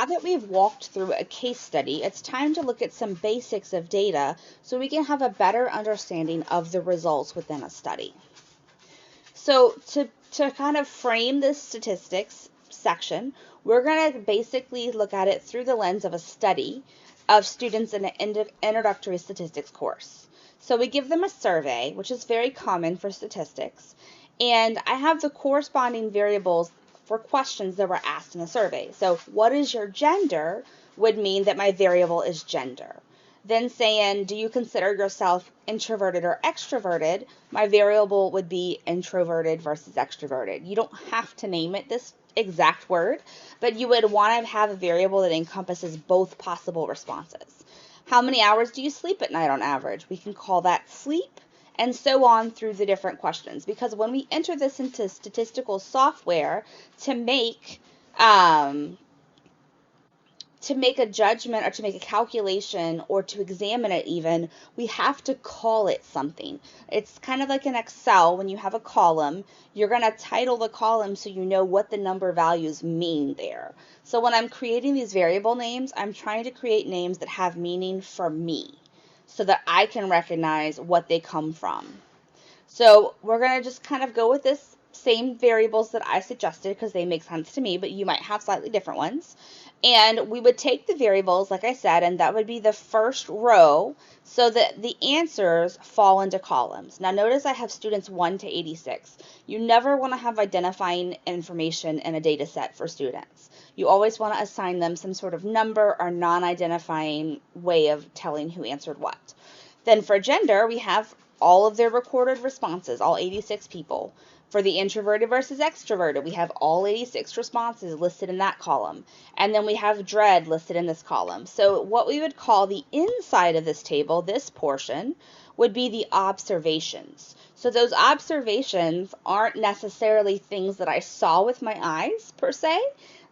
now that we've walked through a case study, it's time to look at some basics of data so we can have a better understanding of the results within a study. So to kind of frame this statistics section, we're going to basically look at it through the lens of a study of students in an introductory statistics course. So we give them a survey, which is very common for statistics, and I have the corresponding variables for questions that were asked in the survey. So what is your gender would mean that my variable is gender. Then saying, do you consider yourself introverted or extroverted? My variable would be introverted versus extroverted. You don't have to name it this exact word, but you would want to have a variable that encompasses both possible responses. How many hours do you sleep at night on average? We can call that sleep, and so on through the different questions. Because when we enter this into statistical software to make a judgment or to make a calculation or to examine it even, we have to call it something. It's kind of like in Excel when you have a column, you're going to title the column so you know what the number values mean there. So when I'm creating these variable names, I'm trying to create names that have meaning for me so that I can recognize what they come from. So we're going to just kind of go with this same variables that I suggested because they make sense to me, but you might have slightly different ones. And we would take the variables, like I said, and that would be the first row so that the answers fall into columns. Now notice I have students 1 to 86. You never want to have identifying information in a data set for students. You always want to assign them some sort of number or non-identifying way of telling who answered what. Then for gender, we have all of their recorded responses, all 86 people. For the introverted versus extroverted, we have all 86 responses listed in that column. And then we have dread listed in this column. So what we would call the inside of this table, this portion, would be the observations. So those observations aren't necessarily things that I saw with my eyes, per se.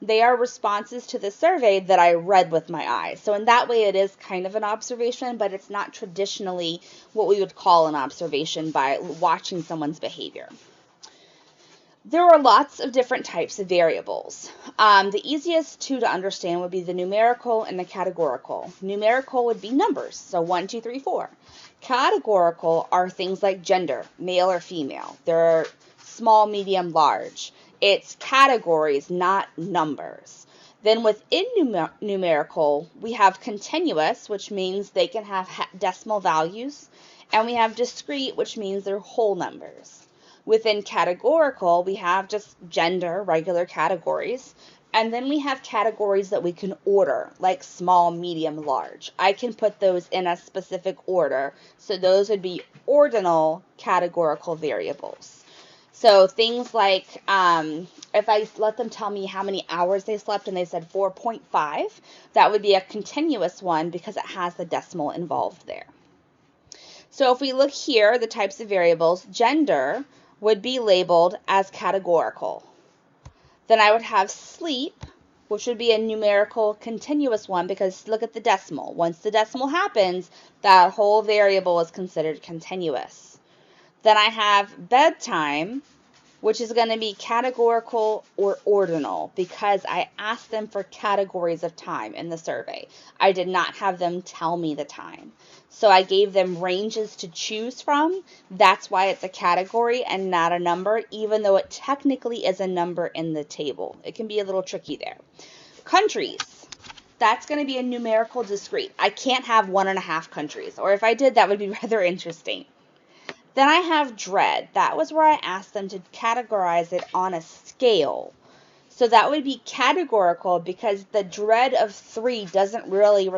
They are responses to the survey that I read with my eyes. So in that way, it is kind of an observation, but it's not traditionally what we would call an observation by watching someone's behavior. There are lots of different types of variables. The easiest two to understand would be the numerical and the categorical. Numerical would be numbers, so 1, 2, 3, 4. Categorical are things like gender, male or female. They're small, medium, large. It's categories, not numbers. Then within numerical, we have continuous, which means they can have decimal values, and we have discrete, which means they're whole numbers. Within categorical, we have just gender, regular categories, and then we have categories that we can order, like small, medium, large. I can put those in a specific order, so those would be ordinal categorical variables. So things like, if I let them tell me how many hours they slept and they said 4.5, that would be a continuous one because it has the decimal involved there. So if we look here, the types of variables, gender would be labeled as categorical. Then I would have sleep, which would be a numerical continuous one because look at the decimal. Once the decimal happens, that whole variable is considered continuous. Then I have bedtime, which is going to be categorical or ordinal because I asked them for categories of time in the survey. I did not have them tell me the time. So I gave them ranges to choose from. That's why it's a category and not a number, even though it technically is a number in the table. It can be a little tricky there. Countries. That's going to be a numerical discrete. I can't have 1.5 countries, or if I did, that would be rather interesting. Then I have dread. That was where I asked them to categorize it on a scale. So that would be categorical because the dread of 3 doesn't really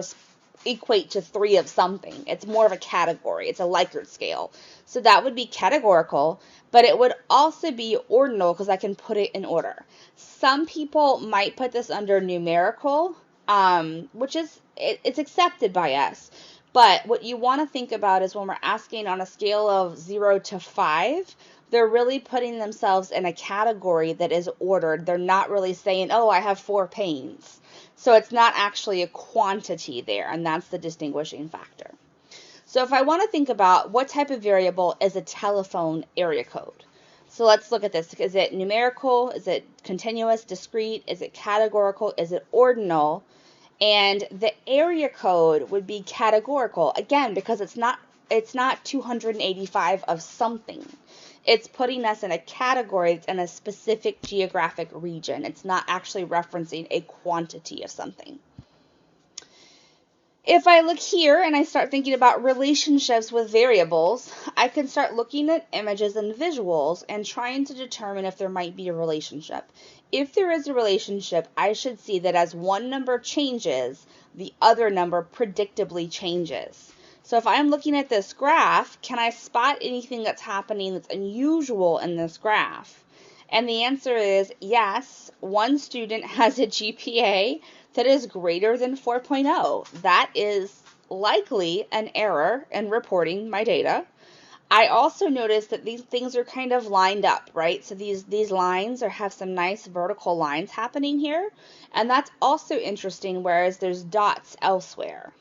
equate to 3 of something. It's more of a category. It's a Likert scale. So that would be categorical, but it would also be ordinal because I can put it in order. Some people might put this under numerical, which is, it's accepted by us. But what you want to think about is when we're asking on a scale of 0 to 5, they're really putting themselves in a category that is ordered. They're not really saying, oh, I have 4 pains. So it's not actually a quantity there, and that's the distinguishing factor. So if I want to think about what type of variable is a telephone area code. So let's look at this. Is it numerical? Is it continuous, discrete? Is it categorical? Is it ordinal? And the area code would be categorical, again, because it's not 285 of something. It's putting us in a category, it's in a specific geographic region. It's not actually referencing a quantity of something. If I look here and I start thinking about relationships with variables, I can start looking at images and visuals and trying to determine if there might be a relationship. If there is a relationship, I should see that as one number changes, the other number predictably changes. So if I'm looking at this graph, can I spot anything that's happening that's unusual in this graph? And the answer is yes. One student has a GPA that is greater than 4.0. That is likely an error in reporting my data. I also noticed that these things are kind of lined up, right? So these lines have some nice vertical lines happening here. And that's also interesting, whereas there's dots elsewhere.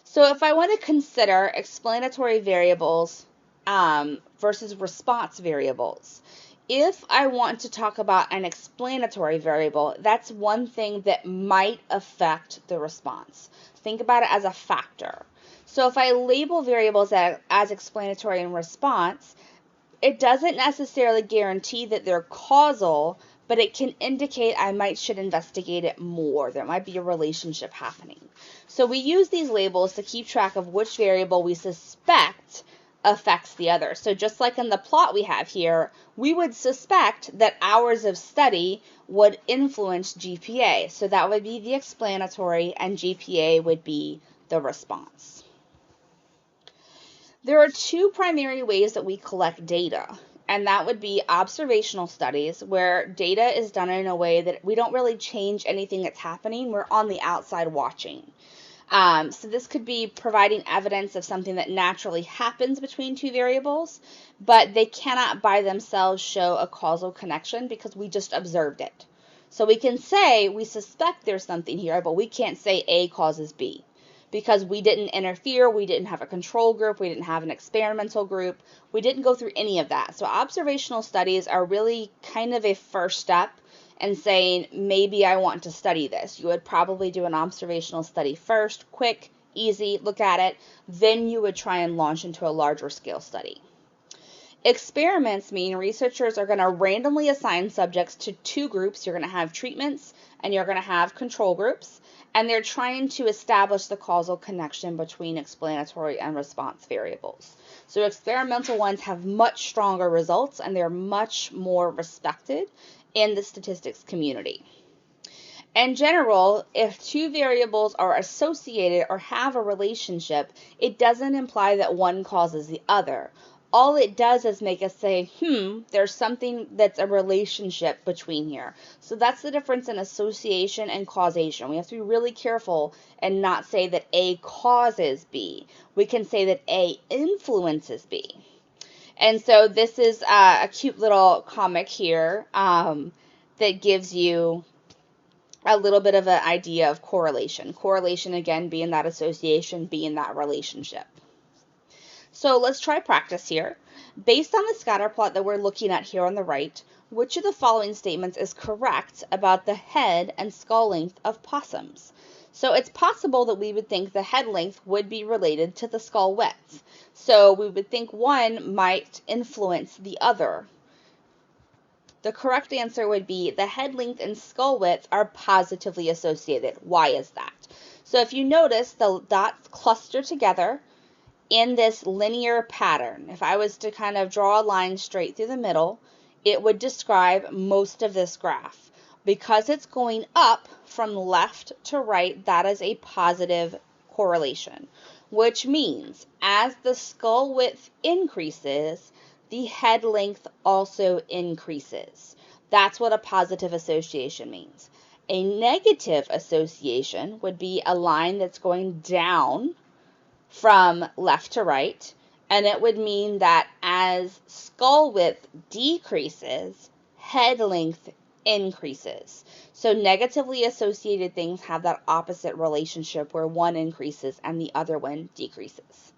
So if I want to consider explanatory variables versus response variables, if I want to talk about an explanatory variable, that's one thing that might affect the response. Think about it as a factor. So if I label variables as explanatory and response, it doesn't necessarily guarantee that they're causal, but it can indicate I should investigate it more. There might be a relationship happening. So we use these labels to keep track of which variable we suspect affects the other. So just like in the plot we have here, we would suspect that hours of study would influence GPA. So that would be the explanatory, and GPA would be the response. There are two primary ways that we collect data, and that would be observational studies, where data is done in a way that we don't really change anything that's happening. We're on the outside watching. So this could be providing evidence of something that naturally happens between two variables, but they cannot by themselves show a causal connection because we just observed it. So we can say we suspect there's something here, but we can't say A causes B because we didn't interfere, we didn't have a control group, we didn't have an experimental group, we didn't go through any of that. So observational studies are really kind of a first step and saying, maybe I want to study this. You would probably do an observational study first, quick, easy, look at it. Then you would try and launch into a larger scale study. Experiments mean researchers are going to randomly assign subjects to two groups. You're going to have treatments and you're going to have control groups. And they're trying to establish the causal connection between explanatory and response variables. So experimental ones have much stronger results and they're much more respected in the statistics community. In general, if two variables are associated or have a relationship, it doesn't imply that one causes the other. All it does is make us say, there's something that's a relationship between here. So that's the difference in association and causation. We have to be really careful and not say that A causes B. We can say that A influences B. And so this is a cute little comic here that gives you a little bit of an idea of correlation. Correlation, again, being that association, being that relationship. So let's try practice here. Based on the scatter plot that we're looking at here on the right, which of the following statements is correct about the head and skull length of possums? So it's possible that we would think the head length would be related to the skull width. So we would think one might influence the other. The correct answer would be the head length and skull width are positively associated. Why is that? So if you notice, the dots cluster together in this linear pattern. If I was to kind of draw a line straight through the middle, it would describe most of this graph. Because it's going up from left to right, that is a positive correlation, which means as the skull width increases, the head length also increases. That's what a positive association means. A negative association would be a line that's going down from left to right, and it would mean that as skull width decreases, head length increases. So negatively associated things have that opposite relationship where one increases and the other one decreases.